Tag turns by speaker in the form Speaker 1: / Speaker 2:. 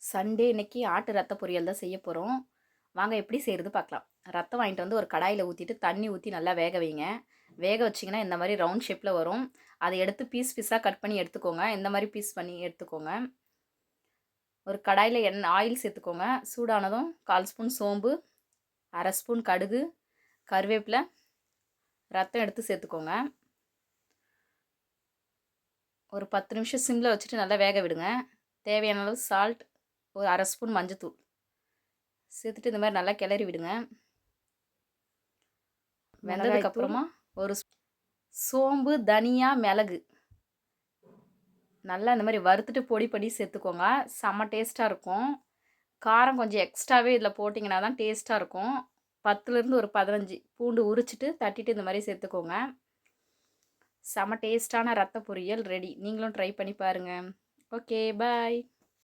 Speaker 1: Sunday இன்னைக்கு ஆட்டு ரத்த பொரியல் தான் செய்ய போகிறோம். வாங்க எப்படி செய்கிறது பார்க்கலாம். ரத்தம் வாங்கிட்டு வந்து ஒரு கடாயில் ஊற்றிட்டு தண்ணி ஊற்றி நல்லா வேக வைங்க. வேக வச்சிங்கன்னா இந்த மாதிரி ரவுண்ட் ஷேப்பில் வரும். அதை எடுத்து பீஸ் பீஸாக கட் பண்ணி எடுத்துக்கோங்க. இந்த மாதிரி பீஸ் பண்ணி எடுத்துக்கோங்க. ஒரு கடாயில் ஆயில் சேர்த்துக்கோங்க. சூடானதும் 1/4 ஸ்பூன் சோம்பு, 1/2 ஸ்பூன் கடுகு, கருவேப்பிலை, ரத்தம் எடுத்து சேர்த்துக்கோங்க. ஒரு 10 நிமிஷம் சிம்மில் வச்சுட்டு நல்லா வேக விடுங்க. தேவையான அளவு சால்ட், ஒரு 1/2 ஸ்பூன் மஞ்சத்தூள் சேர்த்துட்டு இந்த மாதிரி நல்லா கிளறி விடுங்க. வெந்ததுக்கப்புறமா ஒரு சோம்பு, தனியா, மிளகு நல்லா இந்த மாதிரி வறுத்துட்டு பொடி பண்ணி சேர்த்துக்கோங்க. செம்ம டேஸ்ட்டாக இருக்கும். காரம் கொஞ்சம் எக்ஸ்ட்ராவே இதில் போட்டிங்கன்னா தான் டேஸ்ட்டாக இருக்கும். 10லேருந்து ஒரு 15 பூண்டு உரிச்சிட்டு தட்டிட்டு இந்த மாதிரி சேர்த்துக்கோங்க. செம்ம டேஸ்ட்டான ரத்த பொரியல் ரெடி. நீங்களும் ட்ரை பண்ணி பாருங்கள். ஓகே, பாய்.